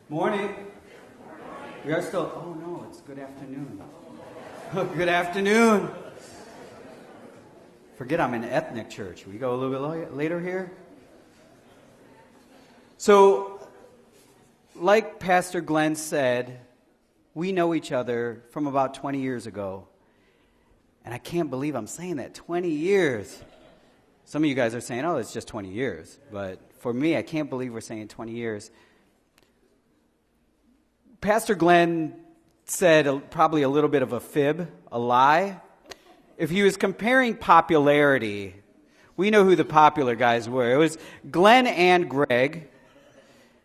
Morning. We are still, oh no, it's good afternoon. Good afternoon. Forget I'm in ethnic church. We go a little bit later here. So, like Pastor Glenn said, we know each other from about 20 years ago. And I can't believe I'm saying that, 20 years. Some of you guys are saying, oh, it's just 20 years. But for me, I can't believe we're saying 20 years. Pastor Glenn said probably a little bit of a fib, a lie. If he was comparing popularity, we know who the popular guys were. It was Glenn and Greg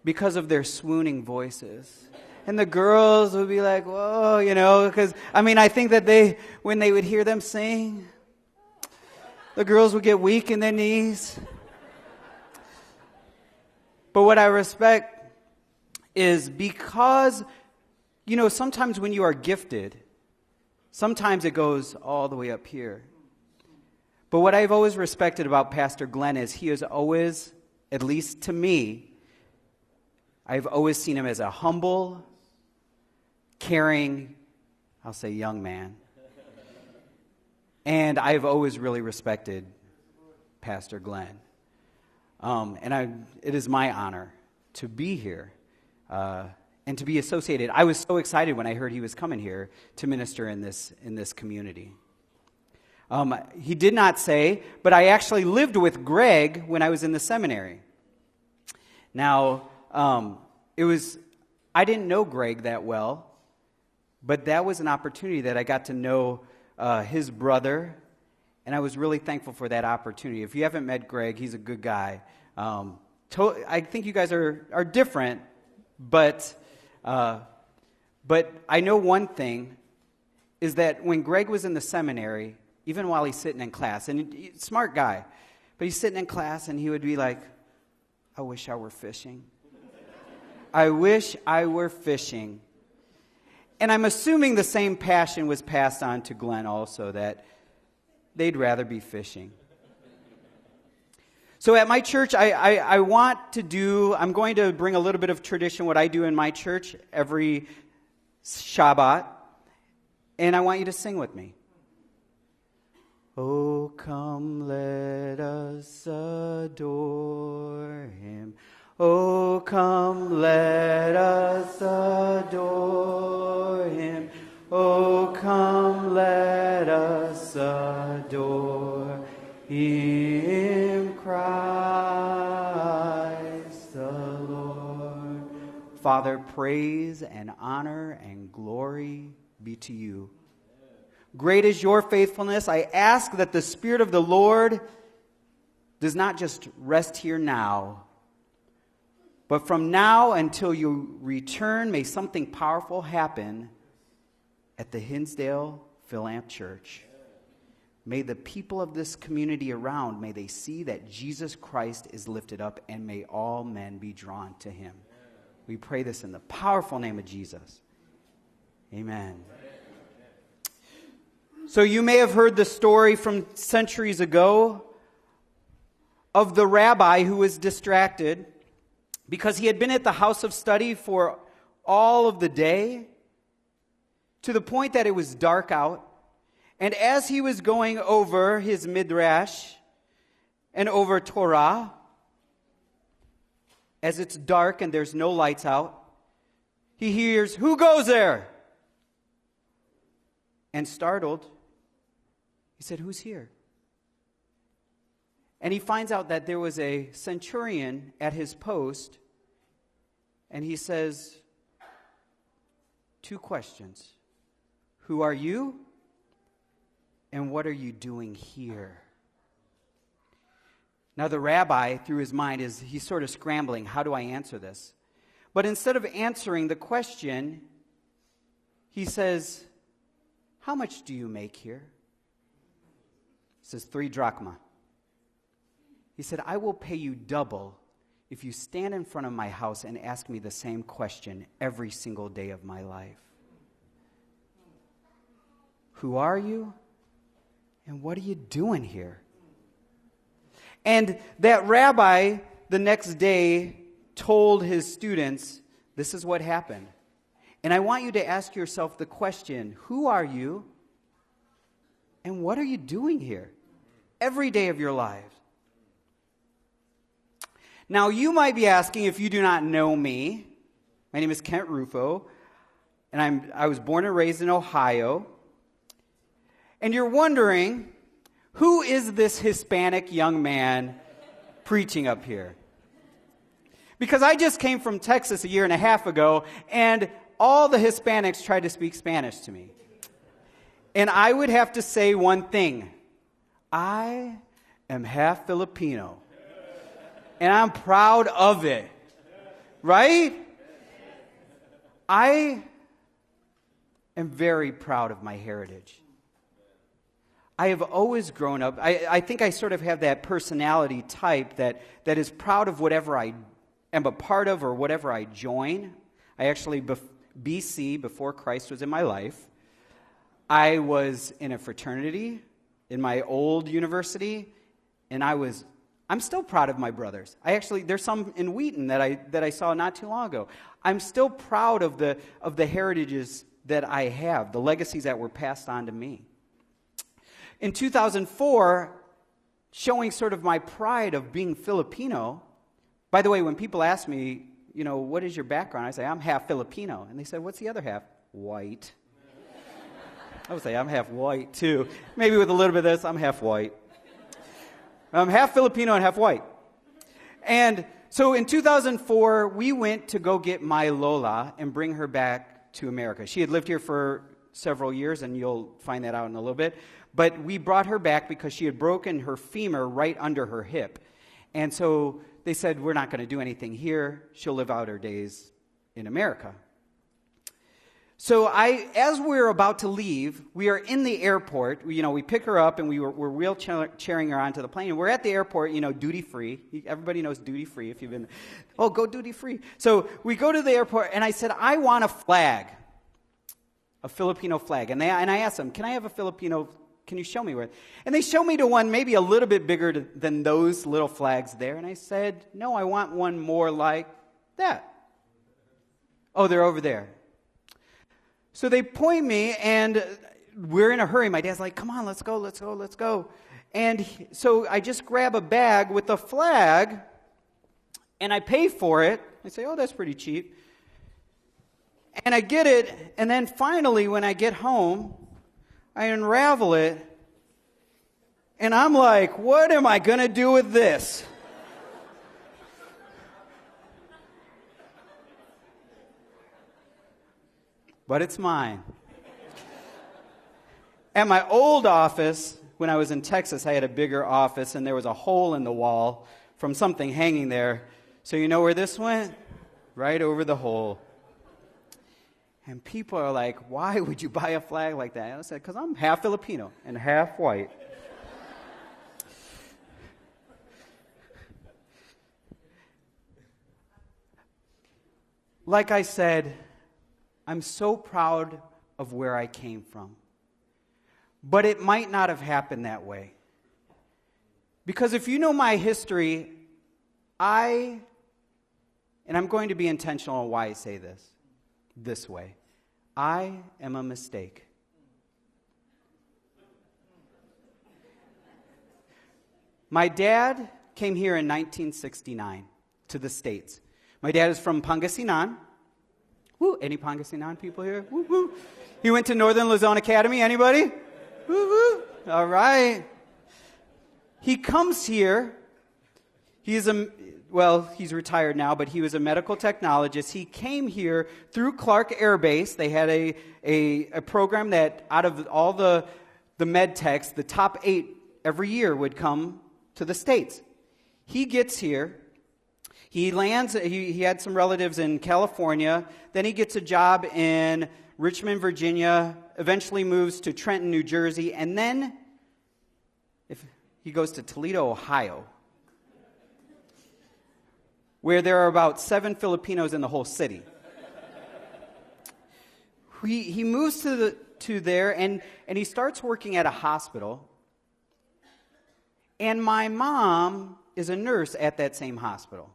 because of their swooning voices. And the girls would be like, whoa, because, I think that when they would hear them sing, the girls would get weak in their knees. But what I respect is because, sometimes when you are gifted, sometimes it goes all the way up here. But what I've always respected about Pastor Glenn is he is always, at least to me, I've always seen him as a humble, caring, I'll say young man. And I've always really respected Pastor Glenn. It is my honor to be here and to be associated. I was so excited when I heard he was coming here to minister in this community. He did not say, but I actually lived with Greg when I was in the seminary. Now, I didn't know Greg that well, but that was an opportunity that I got to know his brother, and I was really thankful for that opportunity. If you haven't met Greg, he's a good guy. I think you guys are different, but I know one thing is that when Greg was in the seminary, even while he's sitting in class, and smart guy, but he's sitting in class and he would be like, I wish I were fishing. I wish I were fishing. And I'm assuming the same passion was passed on to Glenn also, that they'd rather be fishing. So at my church, I'm going to bring a little bit of tradition, what I do in my church every Shabbat, and I want you to sing with me. Oh, come, let us adore him. Oh, come, let us adore him. Oh, come, let us adore him, Christ the Lord. Father, praise and honor and glory be to you. Great is your faithfulness. I ask that the Spirit of the Lord does not just rest here now, but from now until you return, may something powerful happen at the Hinsdale Fil-Am Church. May the people of this community around, may they see that Jesus Christ is lifted up, and may all men be drawn to him. We pray this in the powerful name of Jesus. Amen. So you may have heard the story from centuries ago of the rabbi who was distracted because he had been at the house of study for all of the day, to the point that it was dark out. And as he was going over his midrash and over Torah, as it's dark and there's no lights out, he hears, "Who goes there?" And startled, he said, "Who's here?" And he finds out that there was a centurion at his post, and he says, 2 questions. Who are you? And what are you doing here? Now the rabbi, through his mind, he's sort of scrambling. How do I answer this? But instead of answering the question, he says, how much do you make here? He says, 3 drachma. He said, I will pay you double if you stand in front of my house and ask me the same question every single day of my life. Who are you? And what are you doing here? And that rabbi the next day told his students This is what happened. And I want you to ask yourself the question, who are you? And what are you doing here? Every day of your lives. Now, you might be asking, if you do not know me, my name is Kent Rufo, and I was born and raised in Ohio. And you're wondering, who is this Hispanic young man preaching up here? Because I just came from Texas a year and a half ago, and all the Hispanics tried to speak Spanish to me. And I would have to say one thing. I am half Filipino. And I'm proud of it. Right? I am very proud of my heritage. I have always grown up, I think I sort of have that personality type that is proud of whatever I am a part of or whatever I join. I actually, BC, before Christ was in my life, I was in a fraternity in my old university, and I'm still proud of my brothers. There's some in Wheaton that I saw not too long ago. I'm still proud of the heritages that I have, the legacies that were passed on to me. In 2004, showing sort of my pride of being Filipino. By the way, when people ask me, what is your background? I say, I'm half Filipino. And they say, what's the other half? White. I would say, I'm half white too. Maybe with a little bit of this, I'm half white. I'm half Filipino and half white. And so in 2004, we went to go get my Lola and bring her back to America. She had lived here for several years, and you'll find that out in a little bit. But we brought her back because she had broken her femur right under her hip. And so they said, we're not going to do anything here. She'll live out her days in America. So as we're about to leave, we are in the airport. We pick her up, and we're wheelchairing her onto the plane. And we're at the airport, duty free. Everybody knows duty free if you've been, go duty free. So we go to the airport, and I said, I want a flag, a Filipino flag. And I asked them, can I have a Filipino? Can you show me where? And they show me to one maybe a little bit bigger than those little flags there. And I said, no, I want one more like that. Oh, they're over there. So they point me, and we're in a hurry. My dad's like, come on, let's go. And so I just grab a bag with the flag, and I pay for it. I say, oh, that's pretty cheap. And I get it, and then finally when I get home, I unravel it, and I'm like, what am I going to do with this? But it's mine. At my old office, when I was in Texas, I had a bigger office, and there was a hole in the wall from something hanging there. So you know where this went? Right over the hole. And people are like, why would you buy a flag like that? And I said, because I'm half Filipino and half white. Like I said, I'm so proud of where I came from. But it might not have happened that way. Because if you know my history, and I'm going to be intentional on why I say this way. I am a mistake. My dad came here in 1969 to the States. My dad is from Pangasinan. Woo, any Pangasinan people here? Woo, woo. He went to Northern Luzon Academy, anybody? Woo, woo. All right. He comes here. He's retired now, but he was a medical technologist. He came here through Clark Air Base. They had a program that out of all the med techs, the top 8 every year would come to the States. He gets here. He lands, he had some relatives in California. Then he gets a job in Richmond, Virginia, eventually moves to Trenton, New Jersey, and then he goes to Toledo, Ohio, where there are about 7 Filipinos in the whole city. He moves to there, and he starts working at a hospital. And my mom is a nurse at that same hospital.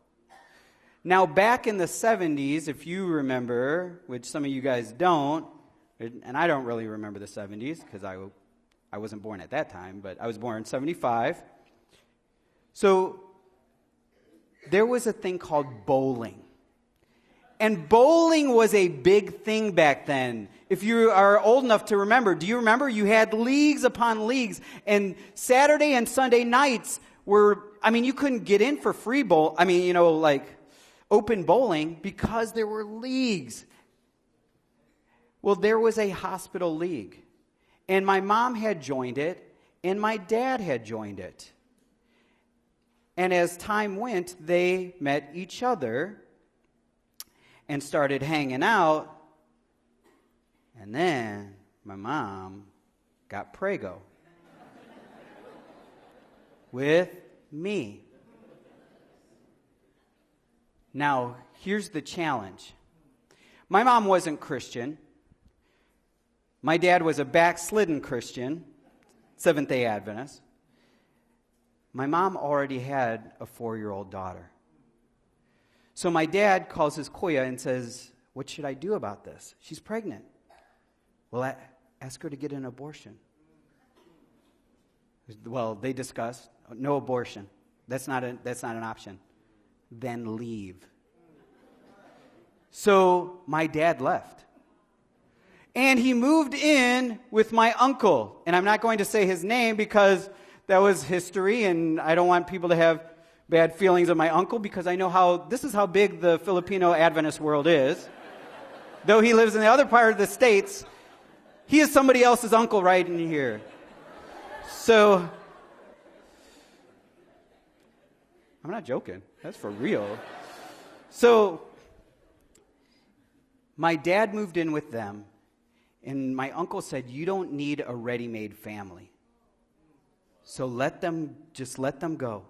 Now, back in the 70s, if you remember, which some of you guys don't, and I don't really remember the 70s because I wasn't born at that time, but I was born in 75. So there was a thing called bowling. And bowling was a big thing back then. If you are old enough to remember, do you remember you had leagues upon leagues? And Saturday and Sunday nights you couldn't get in for free bowl. Open bowling because there were leagues. Well, there was a hospital league. And my mom had joined it, and my dad had joined it. And as time went, they met each other and started hanging out. And then my mom got prego with me. Now, here's the challenge. My mom wasn't Christian. My dad was a backslidden Christian, Seventh-day Adventist. My mom already had a 4-year-old daughter. So my dad calls his kuya and says, "What should I do about this? She's pregnant." Well, ask her to get an abortion. Well, they discussed, no abortion. That's not an option. Then leave. So my dad left. And he moved in with my uncle. And I'm not going to say his name because that was history, and I don't want people to have bad feelings of my uncle because I know this is how big the Filipino Adventist world is. Though he lives in the other part of the States, he is somebody else's uncle right in here. So, I'm not joking. That's for real. So, my dad moved in with them, and my uncle said, "You don't need a ready-made family. So let them go."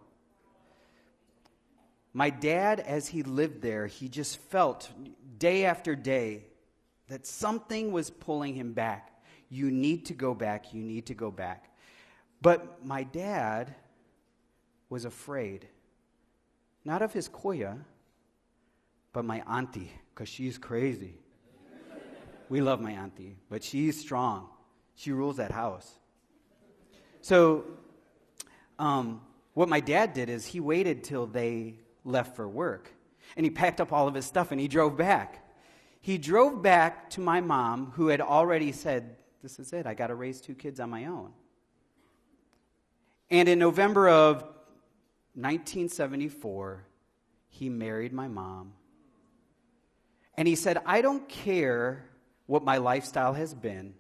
My dad, as he lived there, he just felt day after day that something was pulling him back. You need to go back. You need to go back. But my dad was afraid, not of his kuya, but my auntie, because she's crazy. We love my auntie, but she's strong. She rules that house. So what my dad did is he waited till they left for work, and he packed up all of his stuff, and he drove back. He drove back to my mom, who had already said, "This is it. I got to raise 2 kids on my own." And in November of 1974, he married my mom. And he said, "I don't care what my lifestyle has been.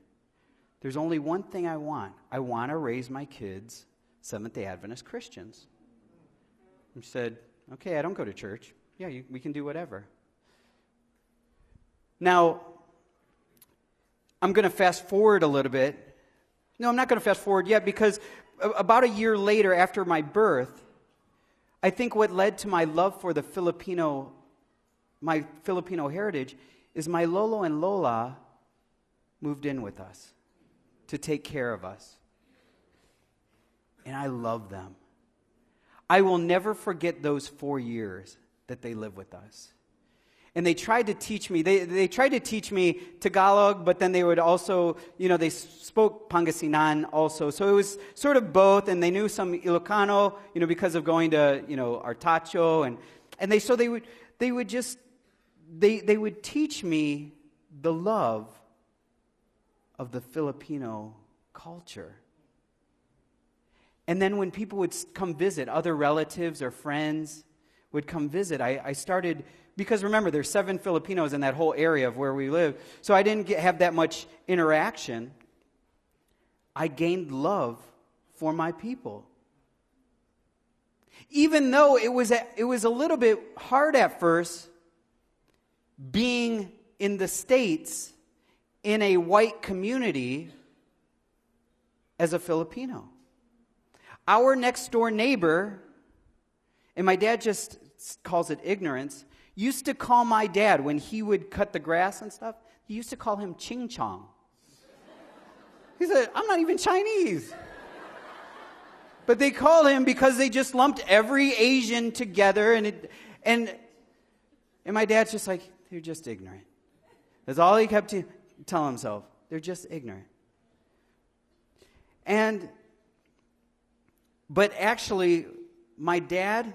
There's only one thing I want. I want to raise my kids Seventh-day Adventist Christians." I said, "Okay, I don't go to church. Yeah, we can do whatever." Now, I'm going to fast forward a little bit. No, I'm not going to fast forward yet because about a year later after my birth, I think what led to my love for my Filipino heritage is my Lolo and Lola moved in with us to take care of us. And I love them. I will never forget those 4 years that they lived with us. And they tried to teach me, they tried to teach me Tagalog, but then they would also, they spoke Pangasinan also. So it was sort of both, and they knew some Ilocano, because of going to, Artacho. And they would teach me the love of the Filipino culture. And then when people would come visit, other relatives or friends would come visit, I started, because remember, there's 7 Filipinos in that whole area of where we live, so I didn't have that much interaction. I gained love for my people. Even though it was a little bit hard at first, being in the States in a white community as a Filipino. Our next door neighbor, and my dad just calls it ignorance, used to call my dad when he would cut the grass and stuff, he used to call him Ching Chong. He said, "I'm not even Chinese." But they called him because they just lumped every Asian together, and And my dad's just like, they're just ignorant. That's all he kept telling himself. They're just ignorant. But actually, my dad,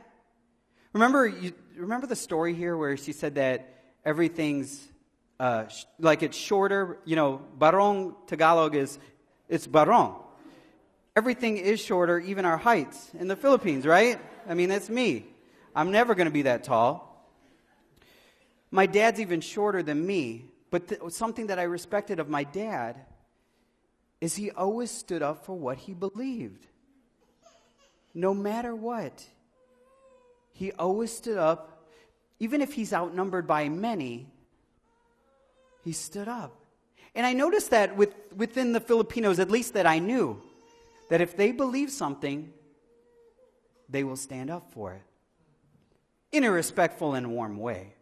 remember the story here where she said that everything's like it's shorter, barong Tagalog it's barong. Everything is shorter, even our heights in the Philippines, right? I mean, that's me. I'm never going to be that tall. My dad's even shorter than me, but something that I respected of my dad is he always stood up for what he believed. No matter what. He always stood up, even if he's outnumbered by many, he stood up. And I noticed that within the Filipinos, at least that I knew, that if they believe something, they will stand up for it in a respectful and warm way.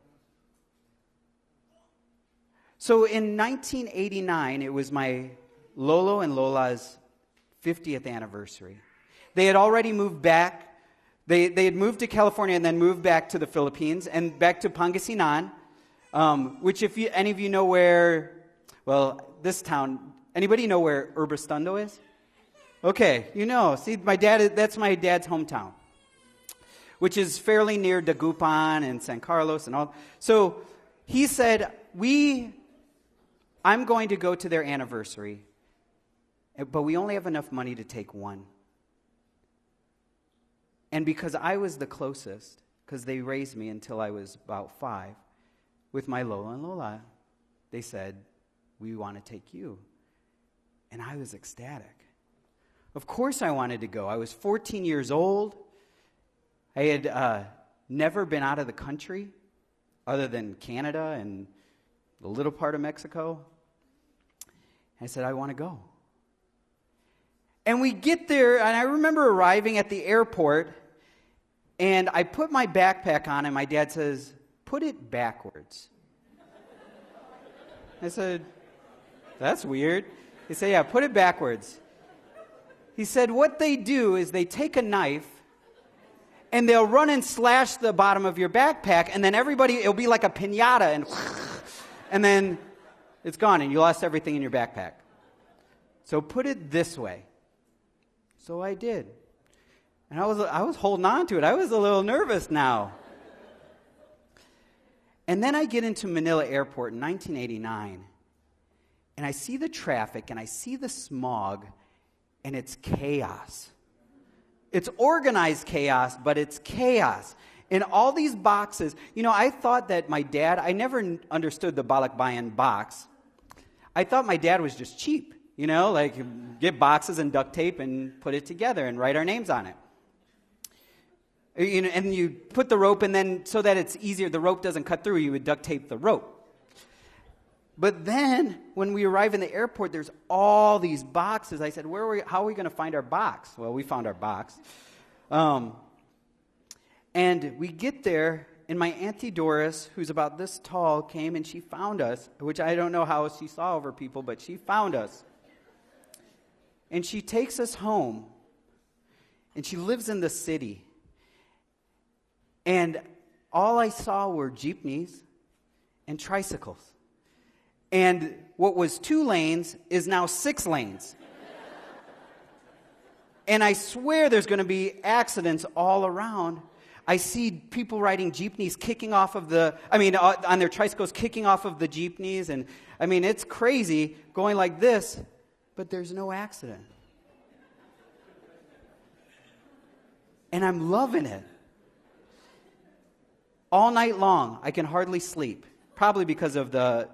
So in 1989, it was my Lolo and Lola's 50th anniversary. They had already moved back. They had moved to California and then moved back to the Philippines and back to Pangasinan, which if any of you know where, this town, anybody know where Urbastondo is? Okay, see, that's my dad's hometown, which is fairly near Dagupan and San Carlos and all. So he said, I'm going to go to their anniversary, but we only have enough money to take one. And because I was the closest, because they raised me until I was about 5, with my Lola and Lola, they said, we want to take you. And I was ecstatic. Of course I wanted to go. I was 14 years old. I had never been out of the country other than Canada and the little part of Mexico. I said, I want to go. And we get there, and I remember arriving at the airport, and I put my backpack on, and my dad says, put it backwards. I said, that's weird. He said, yeah, put it backwards. He said, what they do is they take a knife, and they'll run and slash the bottom of your backpack, and then it'll be like a piñata, and then it's gone, and you lost everything in your backpack. So put it this way. So I did. And I was holding on to it. I was a little nervous now. And then I get into Manila Airport in 1989, and I see the traffic, and I see the smog, and it's chaos. It's organized chaos, but it's chaos. In all these boxes, I thought that my dad, I never understood the Balikbayan box. I thought my dad was just cheap, like get boxes and duct tape and put it together and write our names on it. And you put the rope, and then so that it's easier, the rope doesn't cut through, you would duct tape the rope. But then, when we arrive in the airport, there's all these boxes. I said, how are we going to find our box? Well, we found our box. And we get there, and my Auntie Doris, who's about this tall, came and she found us, which I don't know how she saw over people, but she found us. And she takes us home, and she lives in the city. And all I saw were jeepneys and tricycles. And what was 2 lanes is now 6 lanes. And I swear there's going to be accidents all around. I see people riding jeepneys kicking off of on their tricycles, kicking off of the jeepneys. And, it's crazy going like this, but there's no accident. And I'm loving it. All night long, I can hardly sleep, probably because of the,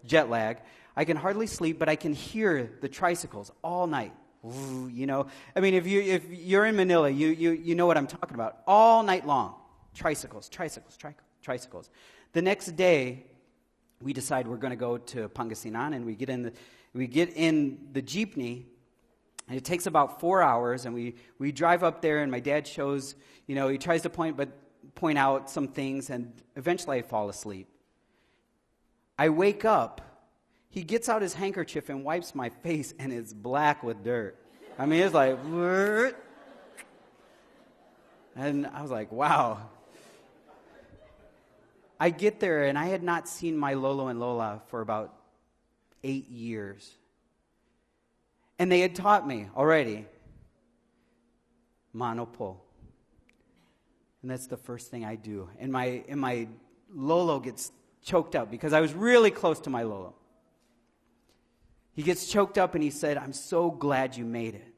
jet lag. I can hardly sleep, but I can hear the tricycles all night. If you're in Manila, you know what I'm talking about. All night long, tricycles. The next day, we decide we're going to go to Pangasinan, and we get in the jeepney, and it takes about 4 hours, and we drive up there, and my dad shows, he tries to point out some things, and eventually I fall asleep. I wake up. He gets out his handkerchief and wipes my face, and it's black with dirt. It's like, and I was like, wow. I get there, and I had not seen my Lolo and Lola for about 8 years. And they had taught me already, manopo. And that's the first thing I do. And my Lolo gets choked up because I was really close to my Lolo. He gets choked up and he said, "I'm so glad you made it."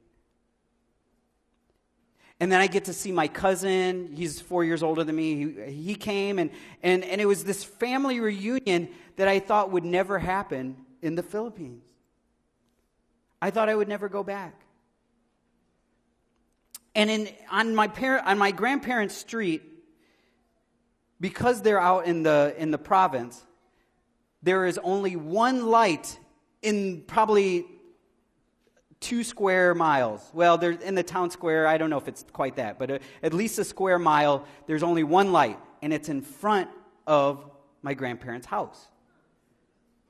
And then I get to see my cousin. He's 4 years older than me. He came, and it was this family reunion that I thought would never happen in the Philippines. I thought I would never go back. And on my grandparents' street, because they're out in the province, there is only one light in probably 2 square miles. Well, they're in the town square. I don't know if it's quite that, but at least a square mile, there's only one light, and it's in front of my grandparents' house.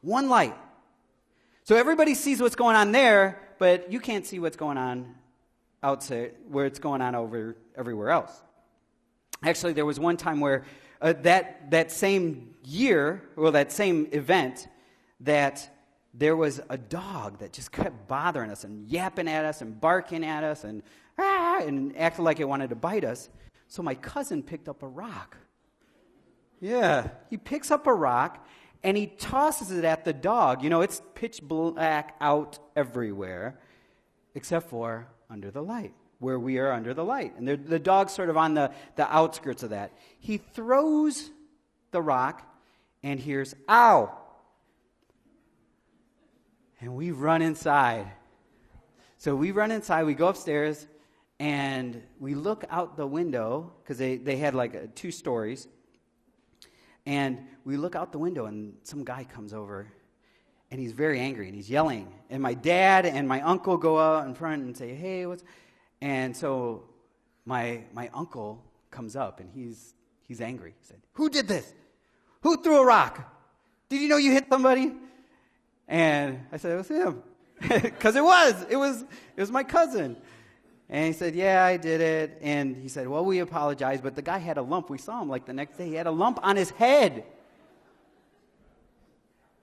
One light. So everybody sees what's going on there, but you can't see what's going on outside, where it's going on over everywhere else. Actually, there was one time where that same year, or that same event, that there was a dog that just kept bothering us and yapping at us and barking at us and acting like it wanted to bite us. So my cousin picked up a rock. Yeah, he picks up a rock and he tosses it at the dog. You know, it's pitch black out everywhere except for under the light, where we are under the light. And the dog's sort of on the outskirts of that. He throws the rock and hears, "Ow!" And we run inside. So we run inside, we go upstairs, and we look out the window, because they had like 2 stories. And we look out the window, and some guy comes over, and he's very angry, and he's yelling. And my dad and my uncle go out in front and say, "Hey, what's..." And so my uncle comes up, and he's angry. He said, "Who did this? Who threw a rock? Did you know you hit somebody?" And I said, "It was him." Because it was my cousin. And he said, "Yeah, I did it." And he said, "Well, we apologize, but the guy had a lump." We saw him like the next day. He had a lump on his head.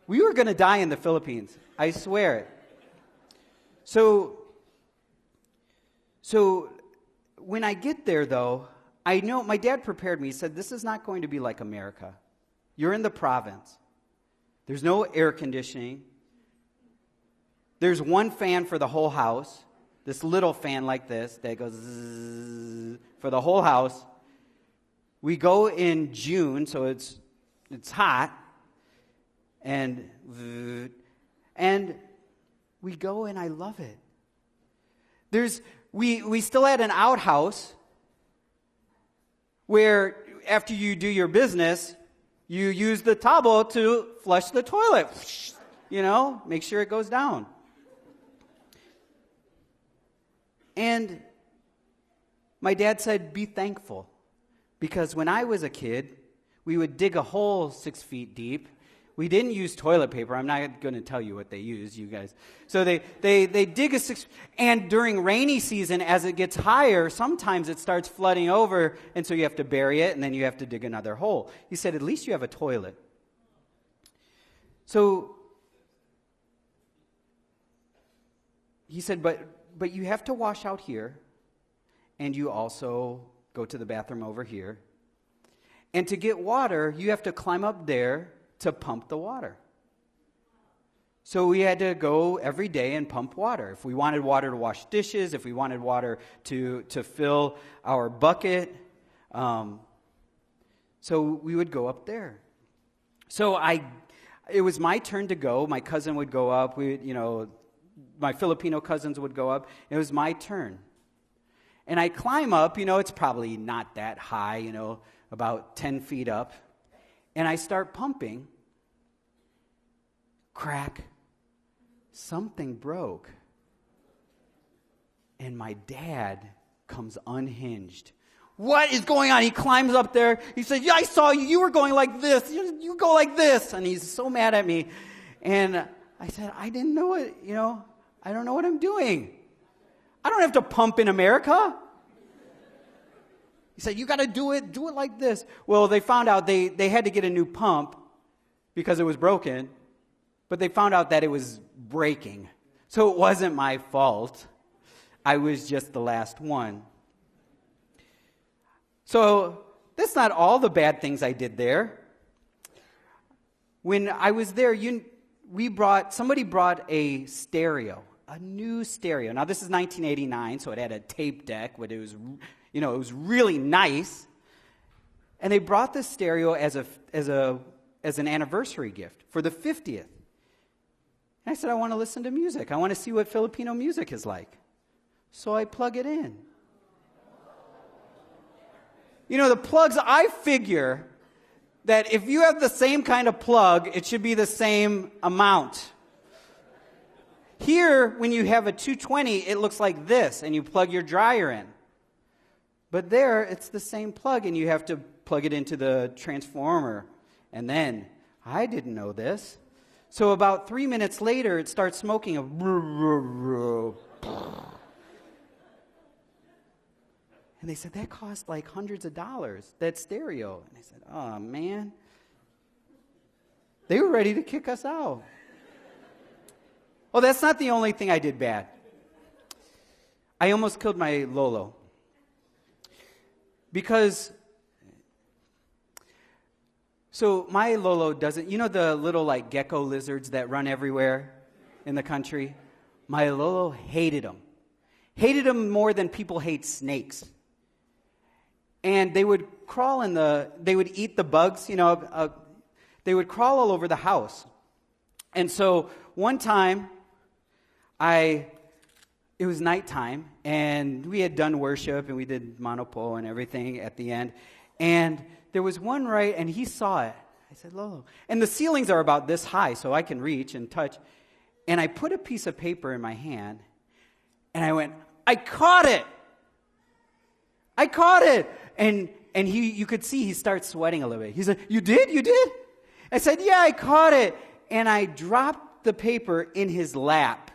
We were going to die in the Philippines. I swear it. So when I get there, though, I know my dad prepared me. He said, "This is not going to be like America. You're in the province. There's no air conditioning. There's one fan for the whole house, this little fan like this that goes zzz for the whole house. We go in June, so it's hot, and we go, and I love it. We still had an outhouse where after you do your business, you use the tabo to flush the toilet. You know, make sure it goes down. And my dad said, "Be thankful." Because when I was a kid, we would dig a hole 6 feet deep. We didn't use toilet paper. I'm not going to tell you what they used, you guys. So they dig a 6, and during rainy season, as it gets higher, sometimes it starts flooding over, and so you have to bury it, and then you have to dig another hole. He said, "At least you have a toilet." So he said, but you have to wash out here, and you also go to the bathroom over here. And to get water, you have to climb up there to pump the water. So we had to go every day and pump water. If we wanted water to wash dishes, if we wanted water to fill our bucket, so we would go up there. So it was my turn to go. My cousin would go up. My Filipino cousins would go up. It was my turn. And I climb up, it's probably not that high, about 10 feet up. And I start pumping. Crack. Something broke. And my dad comes unhinged. "What is going on?" He climbs up there. He said, "Yeah, I saw you. You were going like this. You go like this." And he's so mad at me. And I said, "I didn't know it, I don't know what I'm doing. I don't have to pump in America." He said, you got to do it like this. Well, they found out they had to get a new pump because it was broken, but they found out that it was breaking. So it wasn't my fault. I was just the last one. So that's not all the bad things I did there. When I was there, somebody brought a stereo, a new stereo. Now this is 1989, so it had a tape deck, but it was, it was really nice. And they brought this stereo as an anniversary gift for the 50th. And I said, I want to listen to music. I want to see what Filipino music is like. So I plug it in. The plugs, I figure that if you have the same kind of plug, it should be the same amount. Here, when you have a 220, it looks like this, and you plug your dryer in. But there, it's the same plug, and you have to plug it into the transformer. And then, I didn't know this. So about 3 minutes later, it starts smoking And they said, that cost like hundreds of dollars, that stereo. And I said, oh, man. They were ready to kick us out. Well, that's not the only thing I did bad. I almost killed my Lolo. Because, so my Lolo doesn't, the little like gecko lizards that run everywhere in the country? My Lolo hated them. Hated them more than people hate snakes. And they would crawl they would eat the bugs, they would crawl all over the house. And so one time, it was nighttime, and we had done worship, and we did monopo and everything at the end. And there was one and he saw it. I said, Lolo. And the ceilings are about this high, so I can reach and touch. And I put a piece of paper in my hand, and I went, I caught it! I caught it! And you could see he starts sweating a little bit. He said, you did? You did? I said, yeah, I caught it. And I dropped the paper in his lap.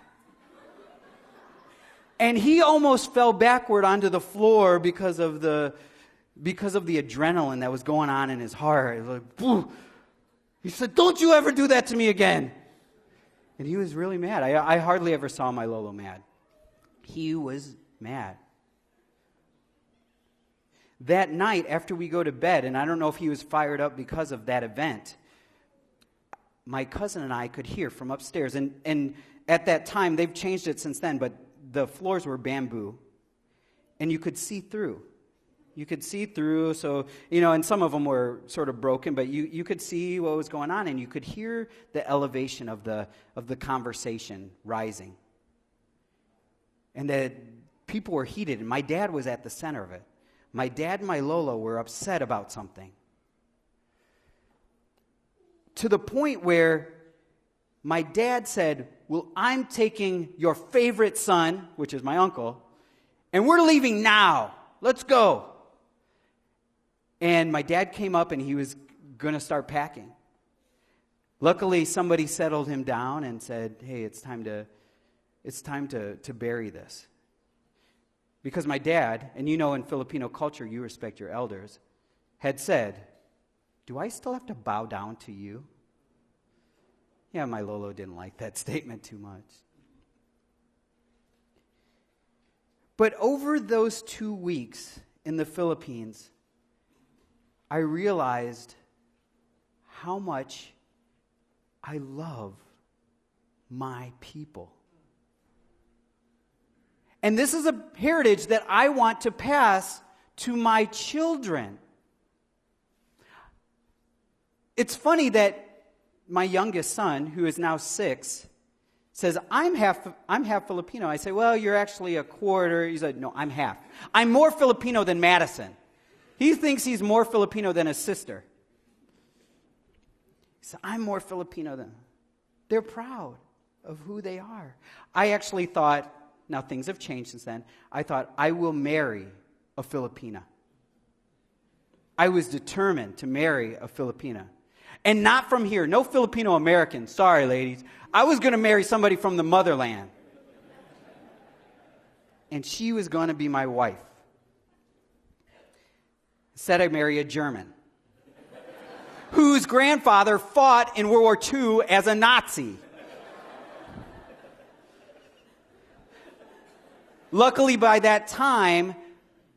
And he almost fell backward onto the floor because of the adrenaline that was going on in his heart. It was like, boo. He said, don't you ever do that to me again. And he was really mad. I hardly ever saw my Lolo mad. He was mad. That night, after we go to bed, and I don't know if he was fired up because of that event, my cousin and I could hear from upstairs. And at that time, they've changed it since then, but the floors were bamboo, and you could see through. You could see through, so, and some of them were sort of broken, but you could see what was going on, and you could hear the elevation of the conversation rising. And that people were heated, and my dad was at the center of it. My dad and my Lolo were upset about something. To the point where my dad said, well, I'm taking your favorite son, which is my uncle, and we're leaving now. Let's go. And my dad came up and he was going to start packing. Luckily, somebody settled him down and said, hey, it's time to bury this. Because my dad, and in Filipino culture, you respect your elders, had said, do I still have to bow down to you? Yeah, my Lolo didn't like that statement too much. But over those 2 weeks in the Philippines, I realized how much I love my people. And this is a heritage that I want to pass to my children. It's funny that my youngest son, who is now 6, says, I'm half Filipino. I say, well, you're actually a quarter. He said, no, I'm half. I'm more Filipino than Madison. He thinks he's more Filipino than his sister. He said, I'm more Filipino than... They're proud of who they are. I actually thought, now things have changed since then, I thought I will marry a Filipina. I was determined to marry a Filipina. And not from here. No Filipino American. Sorry, ladies. I was going to marry somebody from the motherland. And she was going to be my wife. said I'd marry a German whose grandfather fought in World War II as a Nazi. Luckily, by that time,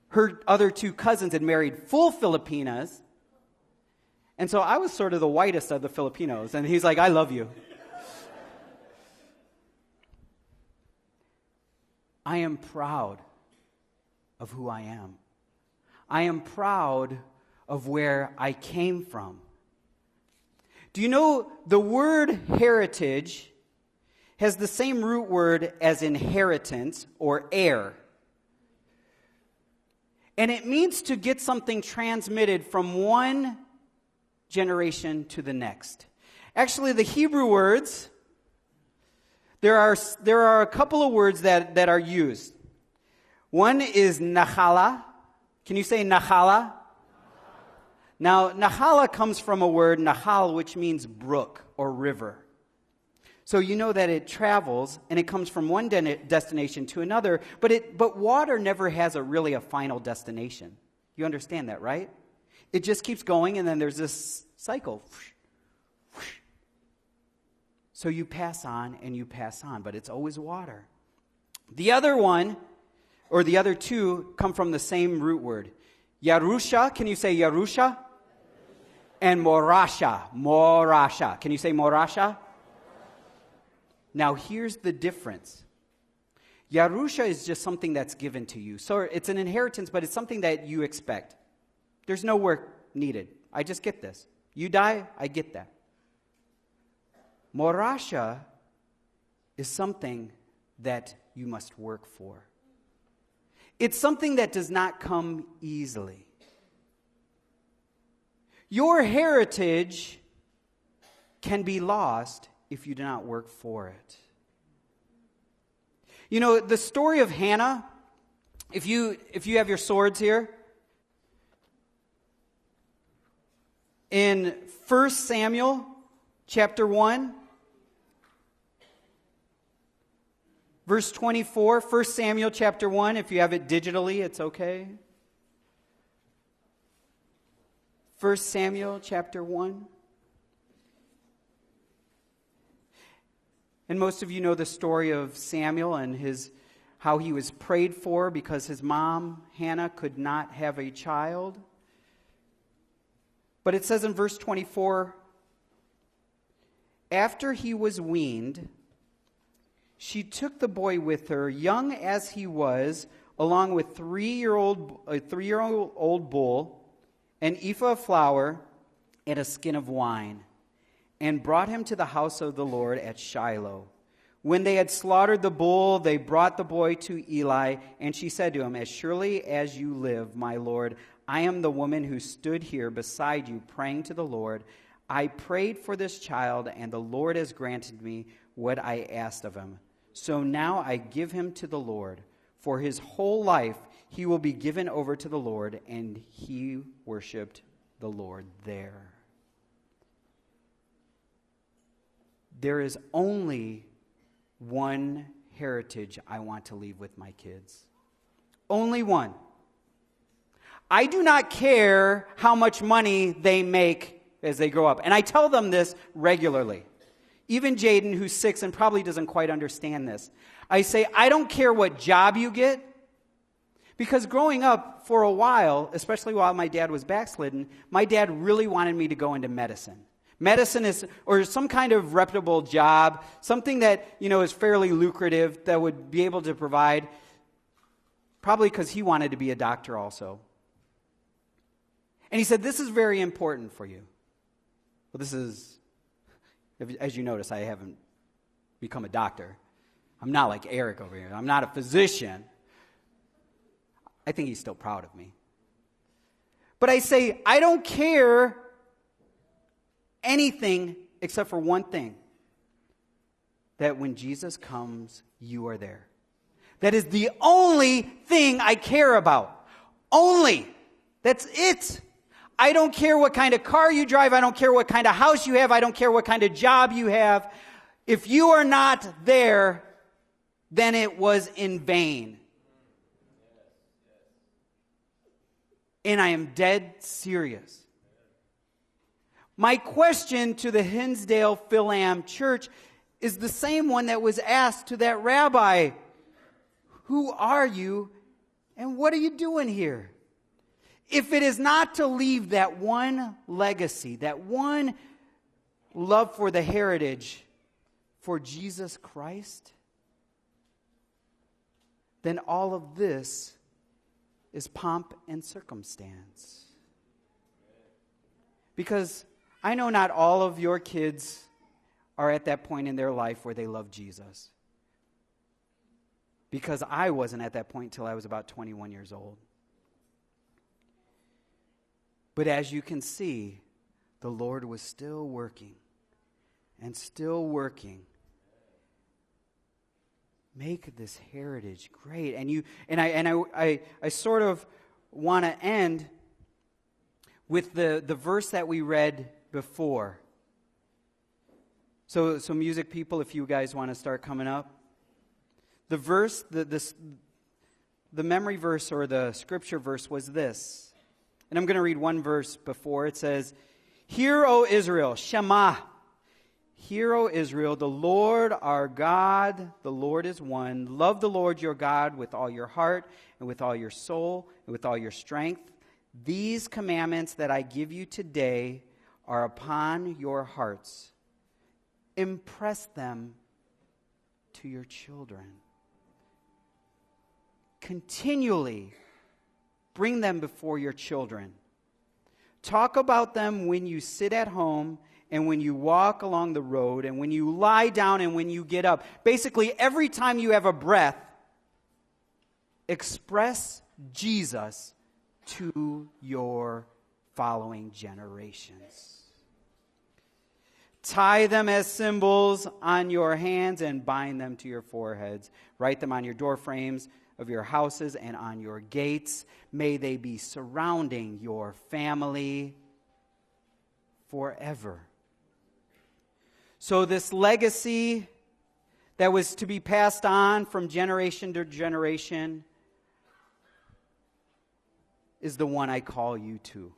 her other two cousins had married full Filipinas. And so I was sort of the whitest of the Filipinos. And he's like, I love you. I am proud of who I am. I am proud of where I came from. Do you know the word heritage has the same root word as inheritance or heir? And it means to get something transmitted from one generation to the next. Actually, the Hebrew words, there are a couple of words that are used. One is nachala. Can you say nachala? Now, nachala comes from a word, nahal, which means brook or river. So you know that it travels and it comes from one destination to another, but water never has really a final destination. You understand that, right? It just keeps going and then there's this cycle. So you pass on and you pass on, but it's always water. The other one, or the other two, come from the same root word. Yarusha, can you say Yarusha? And Morasha, Morasha. Can you say Morasha? Now here's the difference. Yarusha is just something that's given to you. So it's an inheritance, but it's something that you expect. There's no work needed. I just get this. You die, I get that. Morasha is something that you must work for. It's something that does not come easily. Your heritage can be lost if you do not work for it. You know, the story of Hannah, if you have your swords here, in 1 Samuel chapter 1, verse 24, 1 Samuel chapter 1, if you have it digitally, it's okay. 1 Samuel chapter 1. And most of you know the story of Samuel and how he was prayed for because his mom, Hannah, could not have a child. But it says in verse 24, after he was weaned, she took the boy with her, young as he was, along with a three-year-old bull, an ephah of flour, and a skin of wine, and brought him to the house of the Lord at Shiloh. When they had slaughtered the bull, they brought the boy to Eli, and she said to him, as surely as you live, my Lord, I am the woman who stood here beside you praying to the Lord. I prayed for this child, and the Lord has granted me what I asked of him. So now I give him to the Lord. For his whole life he will be given over to the Lord, and he worshiped the Lord there. There is only one heritage I want to leave with my kids. Only one. I do not care how much money they make as they grow up. And I tell them this regularly. Even Jaden, who's 6 and probably doesn't quite understand this. I say, I don't care what job you get. Because growing up for a while, especially while my dad was backslidden, my dad really wanted me to go into medicine. Medicine is, or some kind of reputable job, something that, is fairly lucrative that would be able to provide, probably because he wanted to be a doctor also. And he said, this is very important for you. Well, this is, as you notice, I haven't become a doctor. I'm not like Eric over here. I'm not a physician. I think he's still proud of me. But I say, I don't care anything except for one thing. That when Jesus comes, you are there. That is the only thing I care about. Only. That's it. I don't care what kind of car you drive. I don't care what kind of house you have. I don't care what kind of job you have. If you are not there, then it was in vain. And I am dead serious. My question to the Hinsdale Fil-Am church is the same one that was asked to that rabbi. Who are you and what are you doing here? If it is not to leave that one legacy, that one love for the heritage for Jesus Christ, then all of this is pomp and circumstance. Because I know not all of your kids are at that point in their life where they love Jesus. Because I wasn't at that point until I was about 21 years old. But as you can see, the Lord was still working and still working. Make this heritage great. And I sort of want to end with the verse that we read before. So music people, if you guys want to start coming up. The verse, the memory verse or the scripture verse was this. And I'm going to read one verse before. It says, "Hear, O Israel, Shema. Hear, O Israel, the Lord our God, the Lord is one. Love the Lord your God with all your heart and with all your soul and with all your strength. These commandments that I give you today are upon your hearts. Impress them to your children. Continually bring them before your children. Talk about them when you sit at home and when you walk along the road and when you lie down and when you get up. Basically, every time you have a breath, express Jesus to your following generations. Tie them as symbols on your hands and bind them to your foreheads. Write them on your door frames of your houses and on your gates. May they be surrounding your family forever." So this legacy that was to be passed on from generation to generation is the one I call you to.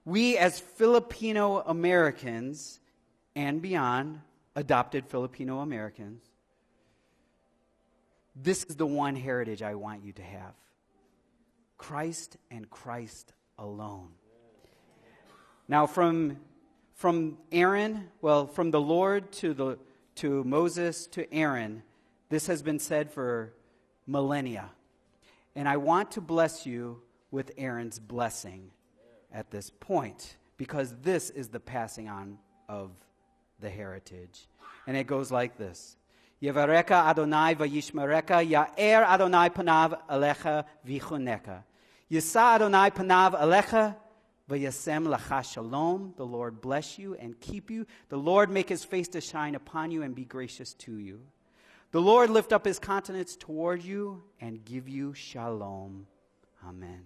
We as Filipino Americans and beyond, adopted Filipino Americans, this is the one heritage I want you to have. Christ and Christ alone. Now from Aaron, from the Lord to Moses to Aaron, this has been said for millennia. And I want to bless you with Aaron's blessing at this point, because this is the passing on of the heritage. And it goes like this. Yevareka Adonai vayishmareka, Ya'er Adonai panav alecha vichuneka. Yisa Adonai panav alecha, vayasem lacha shalom. The Lord bless you and keep you. The Lord make his face to shine upon you and be gracious to you. The Lord lift up his countenance toward you and give you shalom. Amen.